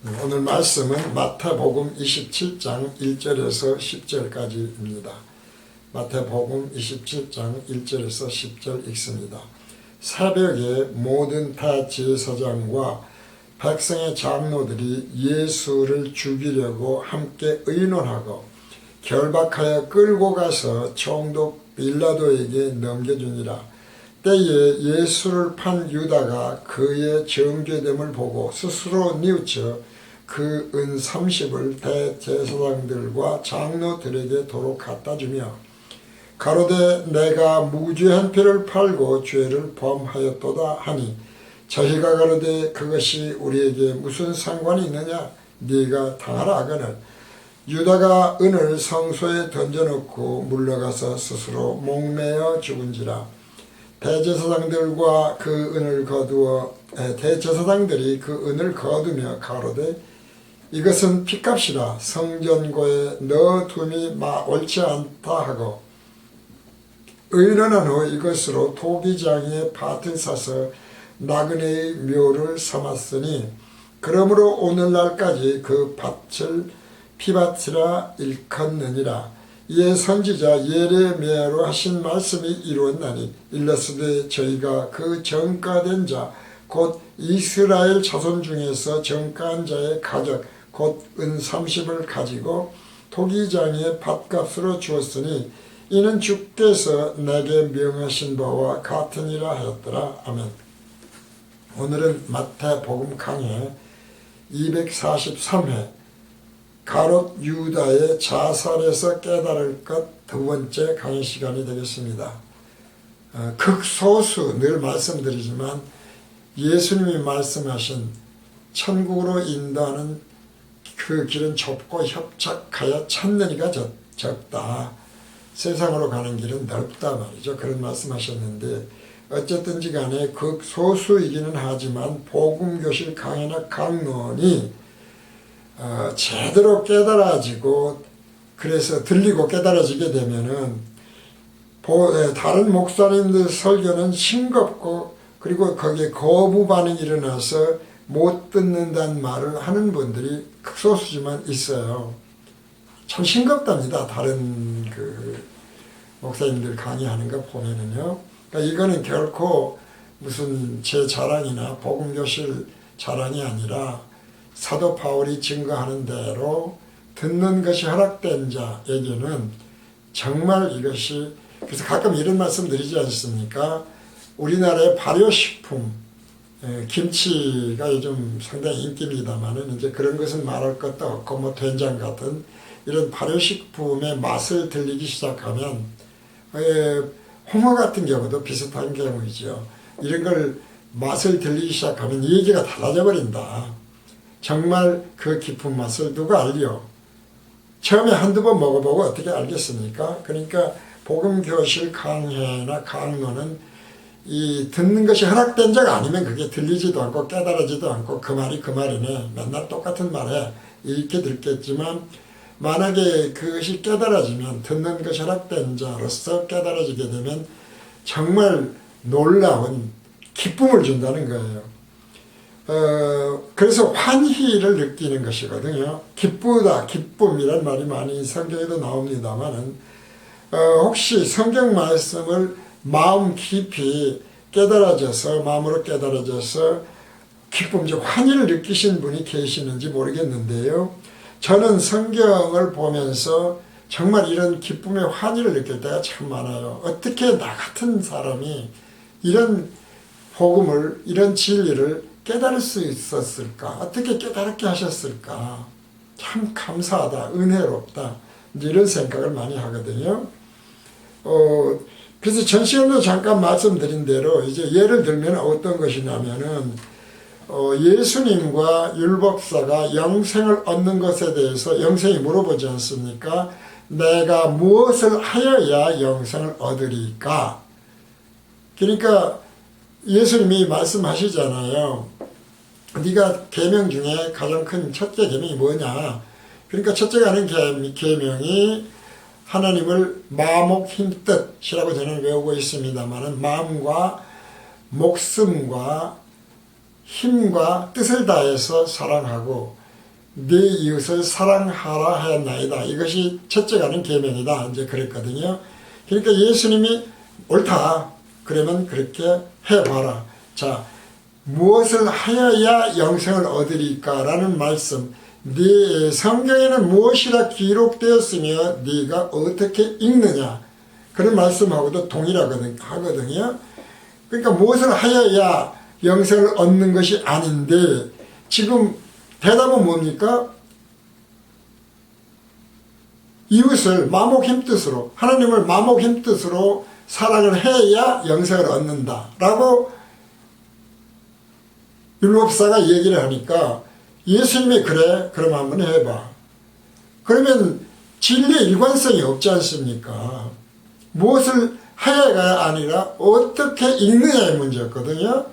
오늘 말씀은 마태복음 27장 1절에서 10절까지입니다. 마태복음 27장 1절에서 10절 읽습니다. 새벽에 모든 대제사장과 백성의 장로들이 예수를 죽이려고 함께 의논하고 결박하여 끌고 가서 총독 빌라도에게 넘겨주니라. 때에 예수를 판 유다가 그의 정죄됨을 보고 스스로 뉘우쳐 그 은 30을 대제사장들과 장로들에게 도로 갖다 주며 가로되 내가 무죄한 피를 팔고 죄를 범하였도다 하니 저희가 가로되 그것이 우리에게 무슨 상관이 있느냐 네가 당하라 하거늘 유다가 은을 성소에 던져놓고 물러가서 스스로 목매어 죽은지라. 대제사장들과 그 은을 거두어 대제사장들이 그 은을 거두며 가로되 이것은 핏값이라 성전고에 넣어둠이 옳지 않다 하고 의논한 후 이것으로 토기장에 밭을 사서 나그네의 묘를 삼았으니 그러므로 오늘날까지 그 밭을 피밭이라 일컫느니라. 이에 선지자 예레미야로 하신 말씀이 이루었나니 일러스되 저희가 그 정가된 자 곧 이스라엘 자손 중에서 정가한 자의 가족 곧 은 30을 가지고 토기장의 밭값으로 주었으니 이는 주께서 내게 명하신 바와 같으니라 하였더라. 아멘. 오늘은 마태복음 강해 243회 가롯 유다의 자살에서 깨달을 것 두 번째 강의 시간이 되겠습니다. 극소수 늘 말씀드리지만 예수님이 말씀하신 천국으로 인도하는 그 길은 좁고 협착하여 찾는 이가 적다. 세상으로 가는 길은 넓다 말이죠. 그런 말씀하셨는데 어쨌든지 간에 극소수이기는 하지만 복음교실 강해나 강론이 제대로 깨달아지고 그래서 들리고 깨달아지게 되면은 다른 목사님들 설교는 싱겁고 그리고 거기에 거부 반응이 일어나서 못 듣는다는 말을 하는 분들이 극소수지만 있어요. 참 싱겁답니다. 다른 그 목사님들 강의하는 거 보면은요. 그러니까 이거는 결코 무슨 제 자랑이나 복음교실 자랑이 아니라 사도 바울이 증거하는 대로 듣는 것이 허락된 자에게는 정말 이것이 그래서 가끔 이런 말씀 드리지 않습니까? 우리나라의 발효식품 김치가 요즘 상당히 인기입니다만은 이제 그런 것은 말할 것도 없고 뭐 된장 같은 이런 발효식품의 맛을 들리기 시작하면 홍어 같은 경우도 비슷한 경우이죠. 이런 걸 맛을 들리기 시작하면 얘기가 달라져 버린다. 정말 그 깊은 맛을 누가 알려? 처음에 한두 번 먹어보고 어떻게 알겠습니까? 그러니까 복음교실 강해나 강론은 이 듣는 것이 허락된 자가 아니면 그게 들리지도 않고 깨달아지도 않고 그 말이 그 말이네. 맨날 똑같은 말에 이렇게 듣겠지만 만약에 그것이 깨달아지면 듣는 것이 허락된 자로서 깨달아지게 되면 정말 놀라운 기쁨을 준다는 거예요. 그래서 환희를 느끼는 것이거든요. 기쁘다, 기쁨이라는 말이 많이 성경에도 나옵니다만은 혹시 성경 말씀을 마음 깊이 마음으로 깨달아져서 기쁨, 즉 환희를 느끼신 분이 계시는지 모르겠는데요. 저는 성경을 보면서 정말 이런 기쁨의 환희를 느낄 때가 참 많아요. 어떻게 나 같은 사람이 이런 복음을, 이런 진리를 깨달을 수 있었을까? 어떻게 깨달게 하셨을까? 참 감사하다, 은혜롭다. 이런 생각을 많이 하거든요. 그래서 전 시간도 잠깐 말씀드린 대로 이제 예를 들면 어떤 것이냐면은 예수님과 율법사가 영생을 얻는 것에 대해서 영생이 물어보지 않습니까? 내가 무엇을 하여야 영생을 얻으리까? 그러니까 예수님이 말씀하시잖아요. 네가 계명 중에 가장 큰 첫째 계명이 뭐냐? 그러니까 첫째가 하는 계명이 하나님을 마목 힘뜻이라고 저는 외우고 있습니다만은 마음과 목숨과 힘과 뜻을 다해서 사랑하고 네 이웃을 사랑하라 하였나이다. 이것이 첫째가 는 계명이다. 이제 그랬거든요. 그러니까 예수님이 옳다. 그러면 그렇게 해봐라. 자, 무엇을 하여야 영생을 얻으리까라는 말씀. 네 성경에는 무엇이라 기록되었으며 네가 어떻게 읽느냐. 그런 말씀하고도 동일하거든요. 그러니까 무엇을 하여야 영생을 얻는 것이 아닌데 지금 대답은 뭡니까? 이웃을 마목 힘뜻으로, 하나님을 마목 힘뜻으로 사랑을 해야 영생을 얻는다 라고 율법사가 얘기를 하니까 예수님이 그래? 그럼 한번 해봐. 그러면 진리의 일관성이 없지 않습니까? 무엇을 하여가 아니라 어떻게 읽느냐의 문제였거든요.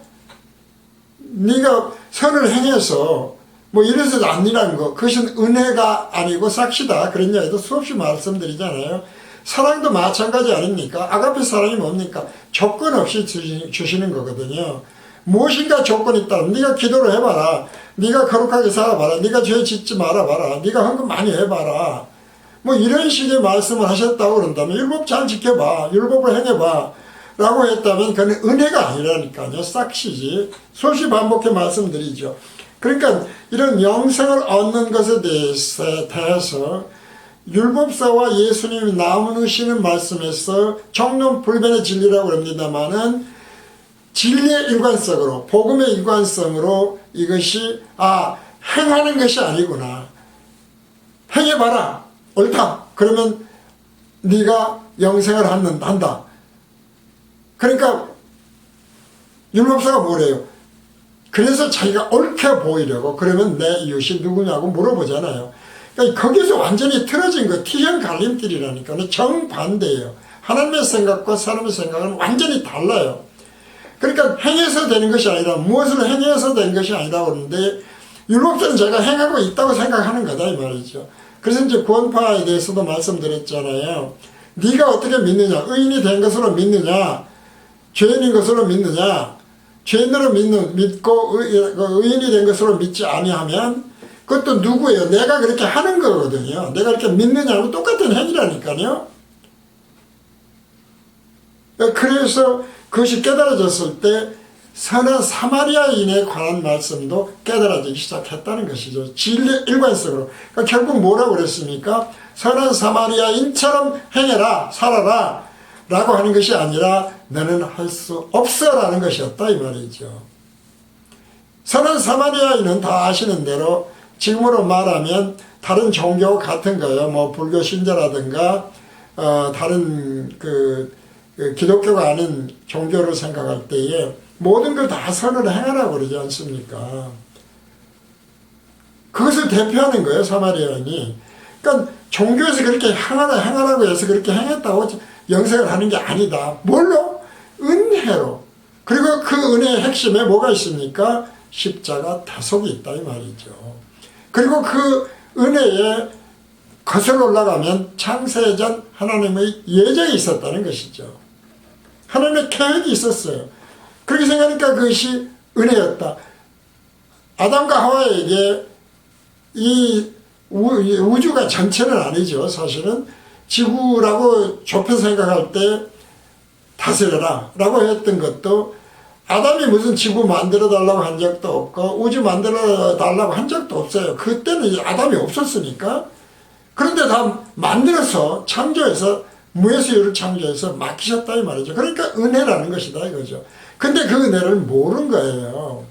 네가 선을 행해서 뭐 이래서 아니라는 거, 그것은 은혜가 아니고 삭시다. 그런 이야기도 수없이 말씀드리잖아요. 사랑도 마찬가지 아닙니까? 아가페 사랑이 뭡니까? 조건 없이 주시는 거거든요. 무엇인가 조건이 있다면 네가 기도를 해봐라. 네가 거룩하게 살아봐라. 네가 죄 짓지 말아봐라. 네가 헌금 많이 해봐라. 뭐 이런 식의 말씀을 하셨다고 그런다면 율법 잘 지켜봐. 율법을 행해봐. 라고 했다면 그건 은혜가 아니라니까요. 싹시지. 수없이 반복해 말씀드리죠. 그러니까 이런 영생을 얻는 것에 대해서 율법사와 예수님이 나누시는 말씀에서 정론불변의 진리라고 합니다마는 진리의 일관성으로, 복음의 일관성으로 이것이 행하는 것이 아니구나. 행해봐라. 옳다. 그러면 네가 영생을 한다. 그러니까 율법사가 뭐래요? 그래서 자기가 옳게 보이려고 그러면 내 이웃이 누구냐고 물어보잖아요. 그러니까 거기서 완전히 틀어진 거 T형 갈림길이라니까 정반대예요. 하나님의 생각과 사람의 생각은 완전히 달라요. 그러니까 행해서 되는 것이 아니라 무엇을 행해서 된 것이 아니라 그러는데 율법자는 제가 행하고 있다고 생각하는 거다 이 말이죠. 그래서 이제 구원파에 대해서도 말씀드렸잖아요. 네가 어떻게 믿느냐? 의인이 된 것으로 믿느냐? 죄인인 것으로 믿느냐? 죄인으로 믿고 의인이 된 것으로 믿지 아니하면 그것도 누구예요? 내가 그렇게 하는 거거든요. 내가 이렇게 믿느냐고 똑같은 행위라니까요. 그래서 그것이 깨달아졌을 때 선한 사마리아인에 관한 말씀도 깨달아지기 시작했다는 것이죠. 진리의 일관성으로. 그러니까 결국 뭐라고 그랬습니까? 선한 사마리아인처럼 행해라, 살아라 라고 하는 것이 아니라 너는 할 수 없어 라는 것이었다 이 말이죠. 선한 사마리아인은 다 아시는 대로 지금으로 말하면 다른 종교 같은 거예요. 뭐 불교 신자라든가 다른 기독교가 아닌 종교를 생각할 때에 모든 걸 다 선을 행하라고 그러지 않습니까? 그것을 대표하는 거예요, 사마리아인이. 그러니까 종교에서 그렇게 행하라고 해서 그렇게 행했다고 영생을 하는 게 아니다. 뭘로? 은혜로. 그리고 그 은혜의 핵심에 뭐가 있습니까? 십자가 다속이 있다 이 말이죠. 그리고 그 은혜에 거슬러 올라가면 창세전 하나님의 예정이 있었다는 것이죠. 하나님의 계획이 있었어요. 그렇게 생각하니까 그것이 은혜였다. 아담과 하와에게 이 우주가 전체는 아니죠. 사실은 지구라고 좁혀 생각할 때 다스려라 라고 했던 것도 아담이 무슨 지구 만들어 달라고 한 적도 없고 우주 만들어 달라고 한 적도 없어요. 그때는 아담이 없었으니까. 그런데 다 만들어서 창조해서 무에서 유를 창조해서 맡기셨다 이 말이죠. 그러니까 은혜라는 것이다 이거죠. 근데 그 은혜를 모르는 거예요.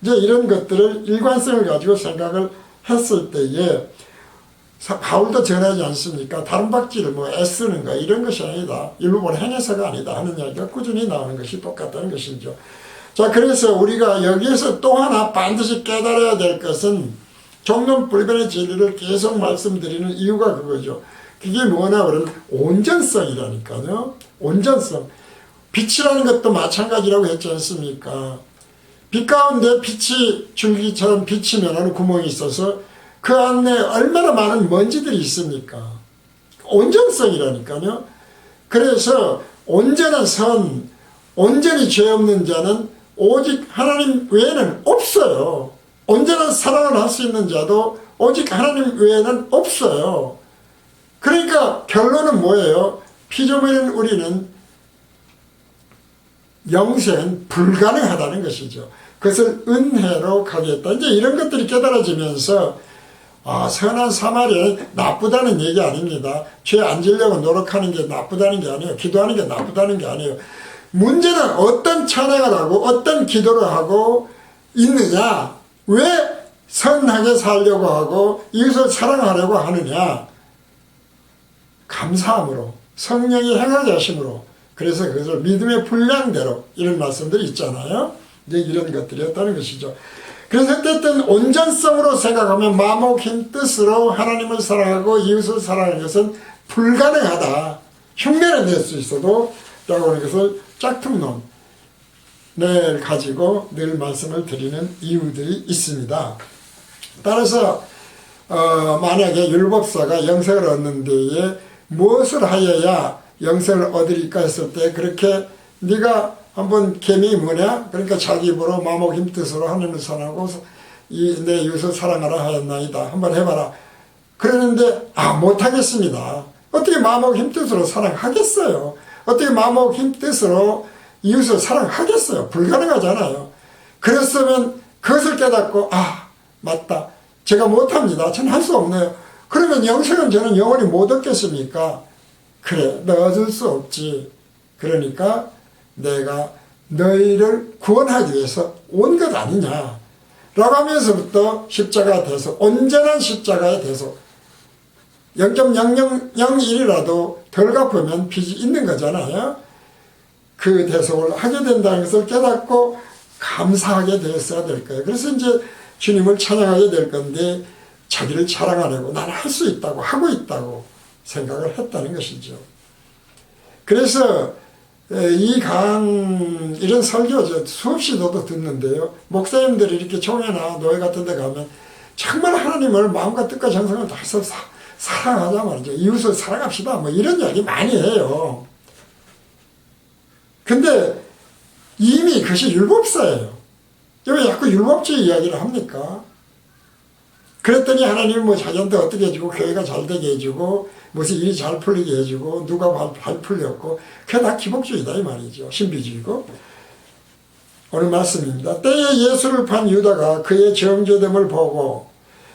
이제 이런 것들을 일관성을 가지고 생각을 했을 때에 바울도 전하지 않습니까? 다른 박지를 뭐 애쓰는 거 이런 것이 아니다. 율법을 행해서가 아니다 하는 이야기가 꾸준히 나오는 것이 똑같다는 것이죠. 자, 그래서 우리가 여기에서 또 하나 반드시 깨달아야 될 것은 정론불변의 진리를 계속 말씀드리는 이유가 그거죠. 그게 뭐냐 그러면 온전성이라니까요. 온전성. 빛이라는 것도 마찬가지라고 했지 않습니까? 빛 가운데 빛이 줄기처럼 비치면 구멍이 있어서 그 안에 얼마나 많은 먼지들이 있습니까? 온전성이라니까요. 그래서 온전한 온전히 죄 없는 자는 오직 하나님 외에는 없어요. 온전한 사랑을 할 수 있는 자도 오직 하나님 외에는 없어요. 그러니까 결론은 뭐예요? 피조물인 우리는 영생은 불가능하다는 것이죠. 그것을 은혜로 가겠다. 이제 이런 것들이 깨달아지면서 선한 사마리아는 나쁘다는 얘기 아닙니다. 죄 안 지려고 노력하는 게 나쁘다는 게 아니에요. 기도하는 게 나쁘다는 게 아니에요. 문제는 어떤 찬양을 하고 어떤 기도를 하고 있느냐, 왜 선하게 살려고 하고 이웃을 사랑하려고 하느냐, 감사함으로, 성령이 행하게 하심으로, 그래서 그것을 믿음의 분량대로, 이런 말씀들이 있잖아요. 이제 이런 것들이었다는 것이죠. 그래서 어쨌든 온전성으로 생각하면 마음과 힘 뜻으로 하나님을 사랑하고 이웃을 사랑하는 것은 불가능하다. 흉내는 낼 수 있어도 라고 하는 것을 짝퉁론을 가지고 늘 말씀을 드리는 이유들이 있습니다. 따라서 만약에 율법사가 영생을 얻는 데에 무엇을 하여야 영생을 얻으리까 했을 때, 그렇게 네가 한번 계명이 뭐냐? 그러니까 자기 입으로 마음과 힘 뜻으로 하나님을 사랑하고 내 이웃을 사랑하라 하였나이다. 한번 해봐라. 그러는데 못하겠습니다. 어떻게 마음과 힘 뜻으로 사랑하겠어요? 어떻게 마음과 힘 뜻으로 이웃을 사랑하겠어요? 불가능하잖아요. 그랬으면 그것을 깨닫고 맞다. 제가 못합니다. 저는 할 수 없네요. 그러면 영생은 저는 영원히 못 얻겠습니까? 그래, 너 얻을 수 없지. 그러니까 내가 너희를 구원하기 위해서 온 것 아니냐 라고 하면서부터 십자가에 대해서, 온전한 십자가에 대해서 0.0001이라도 덜 갚으면 빚이 있는 거잖아요. 그 대속을 하게 된다는 것을 깨닫고 감사하게 되었어야 될 거예요. 그래서 이제 주님을 찬양하게 될 건데, 자기를 자랑하려고 나는 할 수 있다고, 하고 있다고 생각을 했다는 것이죠. 그래서 이런 설교 수없이 저도 듣는데요. 목사님들이 이렇게 총회나 노회 같은 데 가면 정말 하나님을 마음과 뜻과 정성을 다해서 사랑하자 말이죠. 이웃을 사랑합시다. 뭐 이런 이야기 많이 해요. 근데 이미 그것이 율법사예요. 왜 자꾸 율법주의 이야기를 합니까? 그랬더니 하나님이 뭐 자기한테 어떻게 해주고, 교회가 잘 되게 해주고, 무슨 일이 잘 풀리게 해주고, 누가 잘 풀렸고, 그게 다 기복주의다 이 말이죠. 신비주의고. 오늘 말씀입니다. 때에 예수를 판 유다가 그의 정죄됨을 보고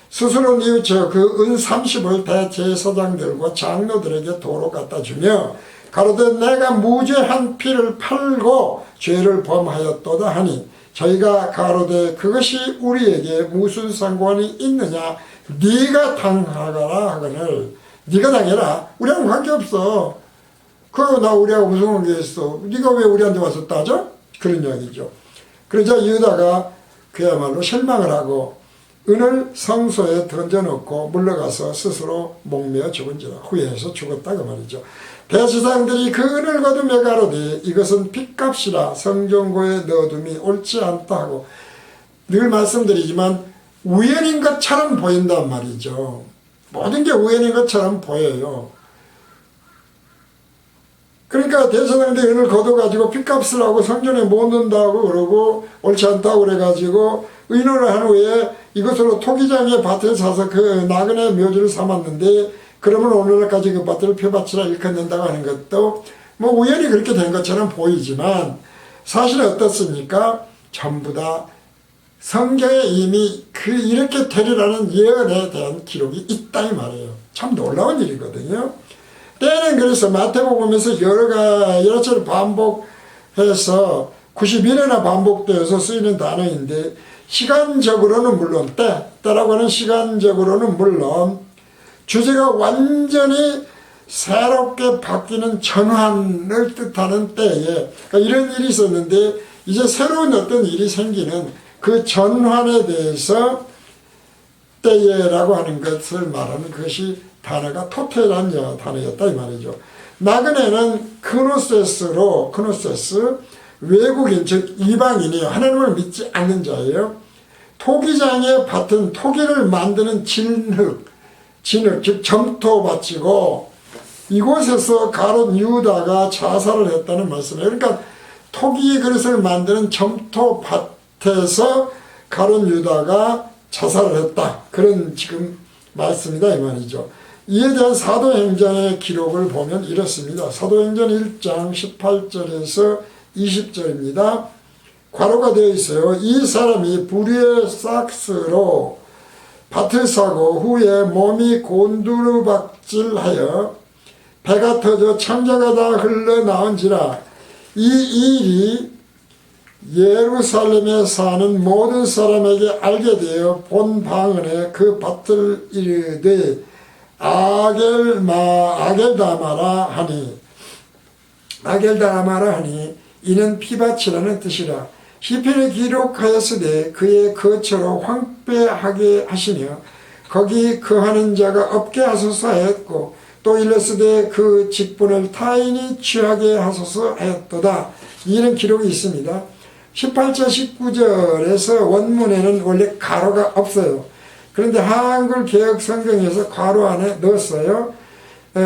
스스로 뉘우쳐 그 은 30을 대제사장들과 장로들에게 도로 갖다 주며 가로되 내가 무죄한 피를 팔고 죄를 범하였도다 하니, 저희가 가로되 그것이 우리에게 무슨 상관이 있느냐, 네가 당하거라 하거늘. 네가 당해라. 우리하고 관계없어. 그거 나 우리하고 무슨 관계 있어. 네가 왜 우리한테 와서 따져? 그런 이야기죠. 그러자 유다가 그야말로 실망을 하고 은을 성소에 던져놓고 물러가서 스스로 목매어 죽은지라. 후회해서 죽었다 그 말이죠. 대제사장들이 그 은을 거두며 가로되 이것은 핏값이라 성경고에 넣어둠이 옳지 않다 하고, 늘 말씀드리지만 우연인 것처럼 보인단 말이죠. 모든 게 우연인 것처럼 보여요. 그러니까 대제사장들이 은을 거둬가지고 핏값을 하고 성전에 못 넣는다고 그러고 옳지 않다고 그래가지고 의논을 한 후에 이것으로 토기장의 밭을 사서 그 나그네 묘지를 삼았는데, 그러면 오늘날까지 그 밭을 표밭이라 일컫는다고 하는 것도 뭐 우연히 그렇게 된 것처럼 보이지만, 사실은 어떻습니까? 전부 다 성경에 이미 이렇게 되리라는 예언에 대한 기록이 있다 이 말이에요. 참 놀라운 일이거든요. 때는 그래서 마태복음에서 여러 차례 반복해서 91회나 반복되어서 쓰이는 단어인데, 시간적으로는 물론 때라고 하는 시간적으로는 물론 주제가 완전히 새롭게 바뀌는 전환을 뜻하는 때에, 그러니까 이런 일이 있었는데 이제 새로운 어떤 일이 생기는 그 전환에 대해서 때에라고 하는 것을 말하는 것이 단어가 토테라는 단어였다 이 말이죠. 나그네는 크노세스, 외국인 즉 이방인이에요. 하나님을 믿지 않는 자예요. 토기장의 밭은 토기를 만드는 진흙 즉 점토밭이고, 이곳에서 가롯 유다가 자살을 했다는 말씀이에요. 그러니까 토기 그릇을 만드는 점토밭에서 가룟 유다가 자살을 했다. 그런 지금 말씀이다 이 말이죠. 이에 대한 사도행전의 기록을 보면 이렇습니다. 사도행전 1장 18절에서 20절입니다. 괄호가 되어 있어요. 이 사람이 불의의 삭스로 밭을 사고 후에 몸이 곤두박질하여 배가 터져 창자가 다 흘러나온지라. 이 일이 예루살렘에 사는 모든 사람에게 알게 되어 본 방언에 그 밭을 이르되 아겔다마라 하니 이는 피밭이라는 뜻이라. 시편에 기록하였으되 그의 거처로 황폐하게 하시며 거기 거하는 자가 없게 하소서 하였고 또 일렀으되 그 직분을 타인이 취하게 하소서 하였도다. 이런 기록이 있습니다. 18절 19절에서 원문에는 원래 괄호가 없어요. 그런데 한글 개혁 성경에서 괄호 안에 넣었어요.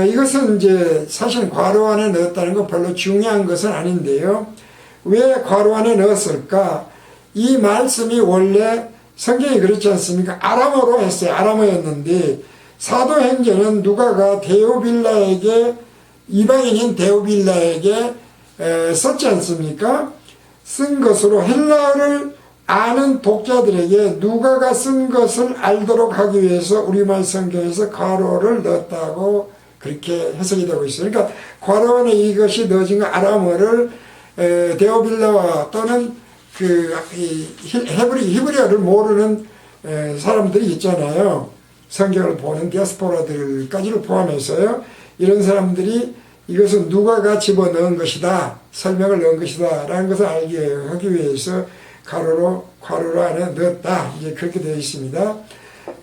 이것은 이제 사실 괄호 안에 넣었다는 건 별로 중요한 것은 아닌데요. 왜 괄호 안에 넣었을까? 이 말씀이 원래 성경이 그렇지 않습니까? 아람어로 했어요. 아람어였는데 사도행전은 누가가 데오빌라에게, 이방인인 데오빌라에게 썼지 않습니까? 쓴 것으로 헬라어를 아는 독자들에게 누가가 쓴 것을 알도록 하기 위해서 우리말 성경에서 괄호를 넣었다고 그렇게 해석이 되고 있어요. 그러니까 괄호 안에 이것이 넣어진 거 아람어를 데오빌라와 또는 그 히브리어를 모르는 사람들이 있잖아요. 성경을 보는 디아스포라들까지를 포함해서요. 이런 사람들이 이것은 누가가 집어넣은 것이다, 설명을 넣은 것이다 라는 것을 알게 하기 위해서 괄호 안에 넣었다. 이제 그렇게 되어 있습니다.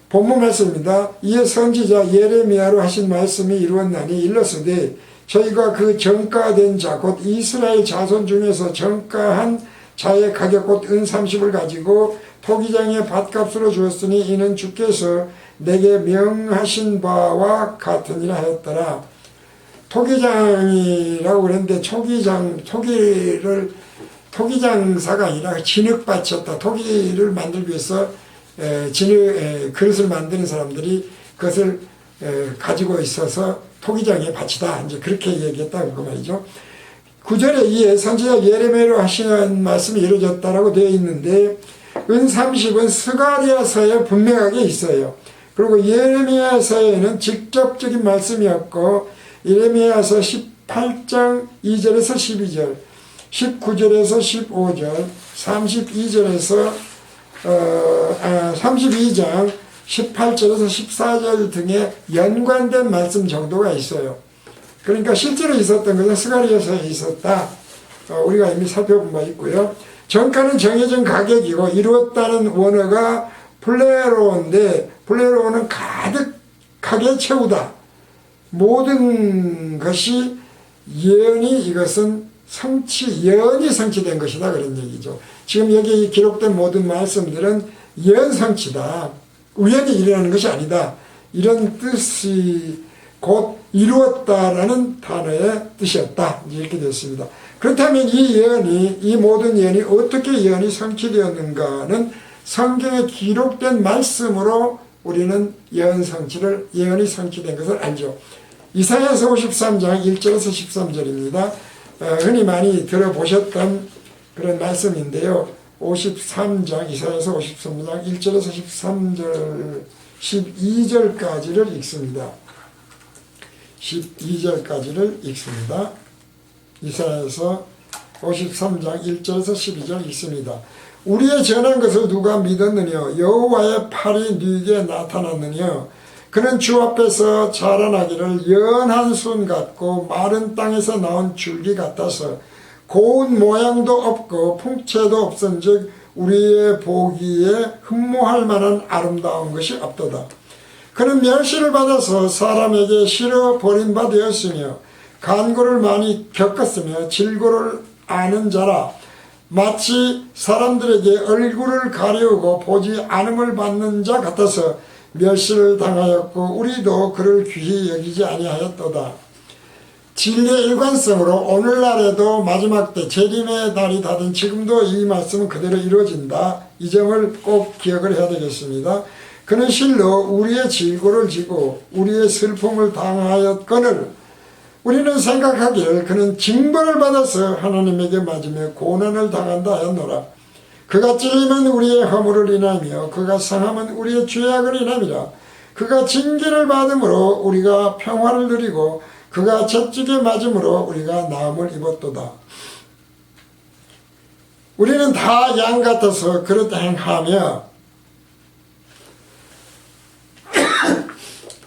본문 말씀입니다. 이에 선지자 예레미야로 하신 말씀이 이루었나니 일렀으되 저희가 그 정가된 자 곧 이스라엘 자손 중에서 정가한 자의 가격 곧 은 30을 가지고 토기장의 밭값으로 주었으니 이는 주께서 내게 명하신 바와 같으니라 하였더라. 토기장이라고 그랬는데 토기장사가 아니라 진흙밭이었다. 토기를 만들기 위해서 그릇을 만드는 사람들이 그것을 가지고 있어서 토기장의 밭이다. 이제 그렇게 얘기했다고 그 말이죠. 9절에 이에 선지자 예레미야로 하시는 말씀이 이루어졌다라고 되어 있는데 은 30은 스가랴서에 분명하게 있어요. 그리고 예레미야서에는 직접적인 말씀이었고 예레미야서 18장 2절에서 12절, 19절에서 15절, 32절에서 32장 18절에서 14절 등의 연관된 말씀 정도가 있어요. 그러니까 실제로 있었던 것은 스가랴서에 있었다. 우리가 이미 살펴본 바 있고요. 정가는 정해진 가격이고 이루었다는 원어가 플레로인데 플레로는 가득하게 채우다. 모든 것이 예언이 이것은 예언이 성취된 것이다 그런 얘기죠. 지금 여기 기록된 모든 말씀들은 예언 성취다. 우연히 일어나는 것이 아니다. 이런 뜻이 곧 이루었다라는 단어의 뜻이었다. 이렇게 됐습니다. 그렇다면 이 모든 예언이 어떻게 예언이 성취되었는가는 성경에 기록된 말씀으로 우리는 예언이 성취된 것을 알죠. 이사야서 53장 1절에서 13절입니다. 흔히 많이 들어보셨던 그런 말씀인데요. 53장, 이사야서 53장 1절에서 13절, 12절까지를 읽습니다. 12절까지를 읽습니다. 이사야서 53장 1절에서 12절 읽습니다. 우리의 전한 것을 누가 믿었느냐? 여호와의 팔이 네게 나타났느냐? 그는 주 앞에서 자라나기를 연한 순 같고 마른 땅에서 나온 줄기 같아서 고운 모양도 없고 풍채도 없은즉 우리의 보기에 흠모할 만한 아름다운 것이 없도다. 그는 멸시를 받아서 사람에게 실어 버린 바 되었으며 간고를 많이 겪었으며 질고를 아는 자라. 마치 사람들에게 얼굴을 가리우고 보지 않음을 받는 자 같아서 멸시를 당하였고 우리도 그를 귀히 여기지 아니하였도다. 진리의 일관성으로 오늘날에도 마지막 때 재림의 날이 다된 지금도 이 말씀은 그대로 이루어진다. 이 점을 꼭 기억을 해야 되겠습니다. 그는 실로 우리의 질고를 지고 우리의 슬픔을 당하였거늘 우리는 생각하기를 그는 징벌을 받아서 하나님에게 맞으며 고난을 당한다 하였노라. 그가 찔림은 우리의 허물을 인하며 그가 상함은 우리의 죄악을 인함이라. 그가 징계를 받음으로 우리가 평화를 누리고 그가 채찍에 맞음으로 우리가 나음을 입었도다. 우리는 다 양 같아서 그릇 행하며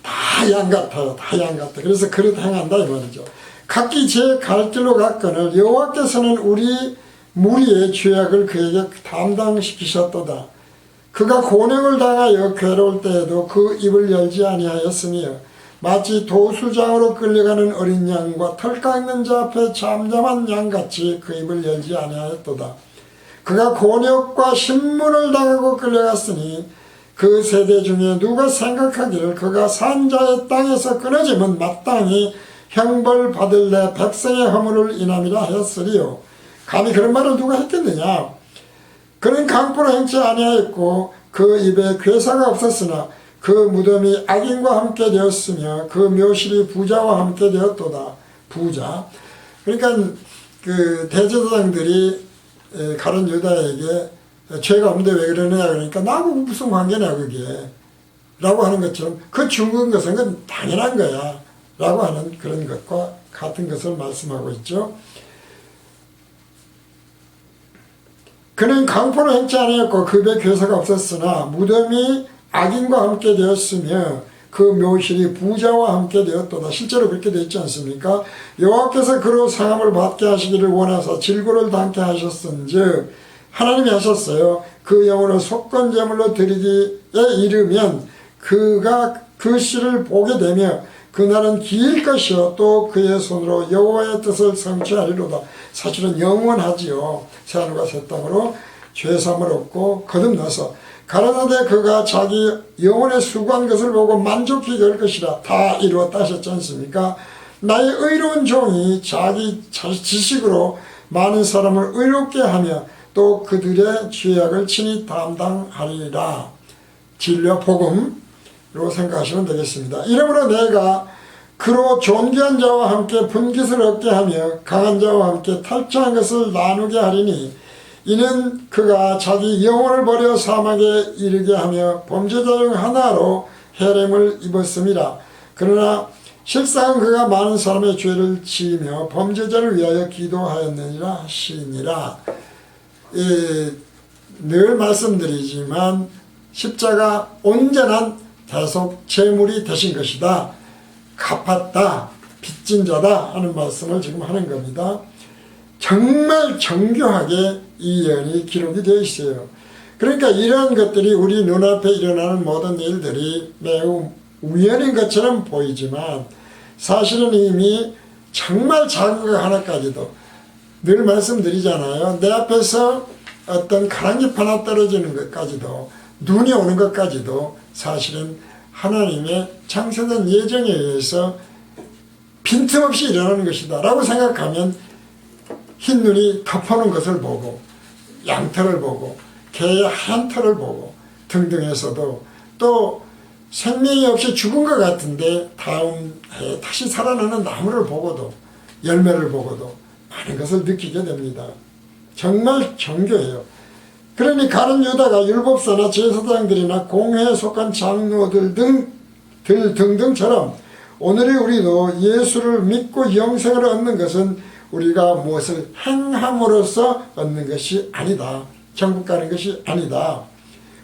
다 양 같아요. 다 양 같아. 그래서 그릇 행한다 이 말이죠. 각기 제 갈 길로 갔거늘 여호와께서는 우리 무리의 죄악을 그에게 담당시키셨도다. 그가 곤욕을 당하여 괴로울 때에도 그 입을 열지 아니하였으며 마치 도수장으로 끌려가는 어린 양과 털 깎는 자 앞에 잠잠한 양같이 그 입을 열지 아니하였도다. 그가 곤욕과 신문을 당하고 끌려갔으니 그 세대 중에 누가 생각하기를 그가 산자의 땅에서 끊어지면 마땅히 형벌 받을래 백성의 허물을 인함이라 하였으리요. 감히 그런 말을 누가 했겠느냐. 그는 강포로 행치 아니하였고 그 입에 괴사가 없었으나 그 무덤이 악인과 함께 되었으며 그 묘실이 부자와 함께 되었도다. 부자. 그러니까 그 대제사장들이 가룟 유다에게 죄가 없는데 왜 그러느냐 그러니까 나하고 무슨 관계냐 그게 라고 하는 것처럼 그 죽은 것은 그건 당연한 거야 라고 하는 그런 것과 같은 것을 말씀하고 있죠. 그는 강포로 행치 아니었고 그 입에 괴사가 없었으나 무덤이 악인과 함께 되었으며 그 묘실이 부자와 함께 되었도다. 실제로 그렇게 되지 않습니까? 여호와께서 그로 상함을 받게 하시기를 원하사 질고를 당케 하셨은즉 하나님이 하셨어요. 그 영으로 속건제물로 드리기에 이르면 그가 그 씨를 보게 되며 그날은 길 것이요 또 그의 손으로 여호와의 뜻을 성취하리로다. 사실은 영원하지요. 새하늘과 새 땅으로 죄사함을 얻고 거듭나서 가라사대 그가 자기 영혼의 수고한 것을 보고 만족히 될 것이라. 다 이루었다 하셨지 않습니까? 나의 의로운 종이 자기 지식으로 많은 사람을 의롭게 하며 또 그들의 죄악을 친히 담당하리라. 진리와 복음으로 생각하시면 되겠습니다. 이러므로 내가 그로 존귀한 자와 함께 분깃을 얻게 하며 강한 자와 함께 탈취한 것을 나누게 하리니 이는 그가 자기 영혼을 버려 사막에 이르게 하며 범죄자 중 하나로 해렘을 입었음이라. 그러나 실상은 그가 많은 사람의 죄를 지으며 범죄자를 위하여 기도하였느니라 하시니라. 늘 말씀드리지만 십자가 온전한 대속 제물이 되신 것이다. 갚았다. 빚진 자다 하는 말씀을 지금 하는 겁니다. 정말 정교하게 이 예언이 기록이 되어 있어요. 그러니까 이러한 것들이 우리 눈앞에 일어나는 모든 일들이 매우 우연인 것처럼 보이지만 사실은 이미 정말 작은 것 하나까지도 늘 말씀드리잖아요. 내 앞에서 어떤 가랑잎 하나 떨어지는 것까지도 눈이 오는 것까지도 사실은 하나님의 창세된 예정에 의해서 빈틈없이 일어나는 것이다 라고 생각하면 흰눈이 덮어놓은 것을 보고 양털을 보고 개의 하얀 털을 보고 등등해서도 또 생명이 없이 죽은 것 같은데 다음 해에 다시 살아나는 나무를 보고도 열매를 보고도 많은 것을 느끼게 됩니다. 정말 정교해요. 그러니 가룟 유다가 율법사나 제사장들이나 공회에 속한 장로들 등등처럼 오늘의 우리도 예수를 믿고 영생을 얻는 것은 우리가 무엇을 행함으로써 얻는 것이 아니다. 천국 가는 것이 아니다.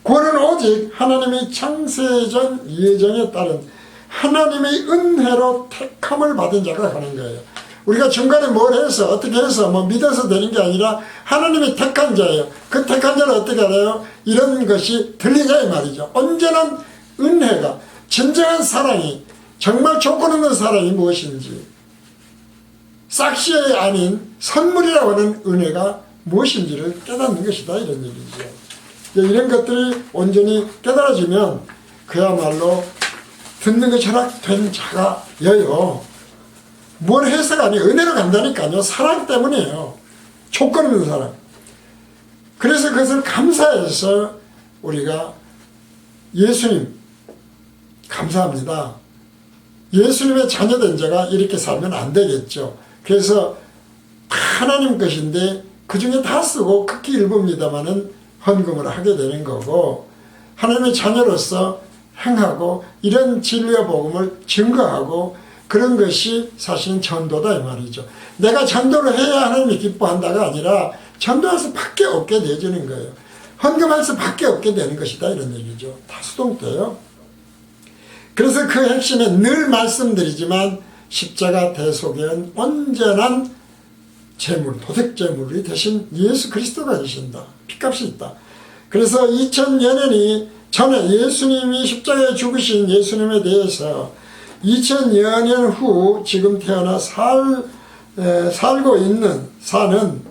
구원은 오직 하나님의 창세전 예정에 따른 하나님의 은혜로 택함을 받은 자가 가는 거예요. 우리가 중간에 뭘 해서 어떻게 해서 뭐 믿어서 되는 게 아니라 하나님이 택한 자예요. 그 택한 자를 어떻게 알아요? 이런 것이 들리냐 이 말이죠. 온전한 은혜가 진정한 사랑이 정말 조건 없는 사랑이 무엇인지 싹시이 아닌 선물이라고 하는 은혜가 무엇인지를 깨닫는 것이다 이런 얘기죠. 이런 것들이 온전히 뭘 해서가 아니에요. 은혜로 간다니까요. 사랑 때문이에요. 조건 없는 사랑. 그래서 그것을 감사해서 우리가 예수님 감사합니다. 예수님의 자녀된 자가 이렇게 살면 안 되겠죠. 그래서 하나님 것인데 그 중에 다 쓰고 극히 일부입니다마는 헌금을 하게 되는 거고, 하나님의 자녀로서 행하고 이런 진리와 복음을 증거하고 그런 것이 사실은 전도다 이 말이죠. 내가 전도를 해야 하나님이 기뻐한다가 아니라 전도할 수밖에 없게 되어지는 거예요. 헌금할 수밖에 없게 되는 것이다 이런 얘기죠. 다수동태요. 그래서 그 핵심에 늘 말씀드리지만 십자가 대속에는 온전한 재물, 도색재물이 대신 예수 그리스도가 되신다. 피값이 있다. 그래서 2000여 년이 전에 예수님이 십자가에 죽으신 예수님에 대해서 2000여 년 후 지금 태어나 살고 있는 사는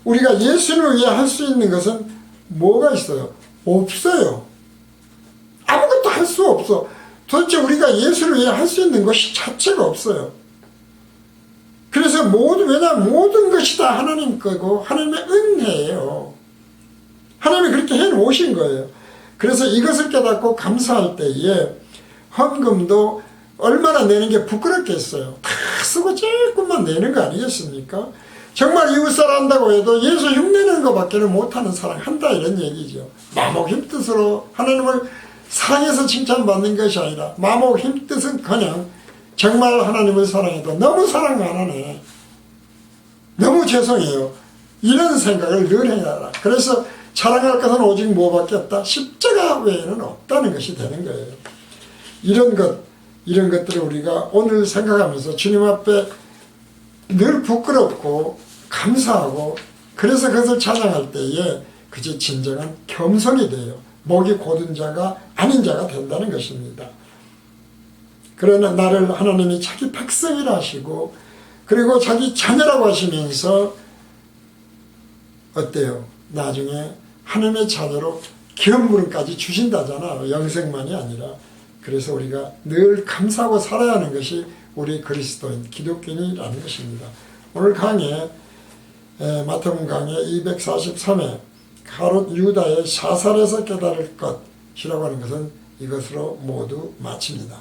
우리가 예수님을 위해 할 수 있는 것은 뭐가 있어요? 없어요. 아무것도 할 수 없어. 도대체 우리가 예수를 위해 할 수 있는 것이 자체가 없어요. 그래서 왜냐하면 모든 것이 다 하나님 거고 하나님의 은혜예요. 하나님이 그렇게 해놓으신 거예요. 그래서 이것을 깨닫고 감사할 때에 헌금도 얼마나 내는 게 부끄럽겠어요. 다 쓰고 조금만 내는 거 아니겠습니까? 정말 이웃사랑 한다고 해도 예수 흉내내는 것밖에는 못하는 사랑 한다 이런 얘기죠. 마목 힘뜻으로 하나님을 사랑해서 칭찬받는 것이 아니라 마목 힘뜻은 그냥 정말 하나님을 사랑해도 너무 사랑 안 하네, 너무 죄송해요, 이런 생각을 늘 해야. 그래서 자랑할 것은 오직 뭐밖에 없다? 십자가 외에는 없다는 것이 되는 거예요. 이런 것들을 우리가 오늘 생각하면서 주님 앞에 늘 부끄럽고 감사하고 그래서 그것을 찬양할 때에 그저 진정한 겸손이 돼요. 목이 곧은 자가 아닌 자가 된다는 것입니다. 그러나 나를 하나님이 자기 백성이라 하시고 그리고 자기 자녀라고 하시면서 어때요? 나중에 하나님의 자녀로 기업물까지 주신다잖아. 영생만이 아니라. 그래서 우리가 늘 감사하고 살아야 하는 것이 우리 그리스도인 기독교인이라는 것입니다. 오늘 강의 마태복음 강의 243회 가롯 유다의 사살에서 깨달을 것이라고 하는 것은 이것으로 모두 마칩니다.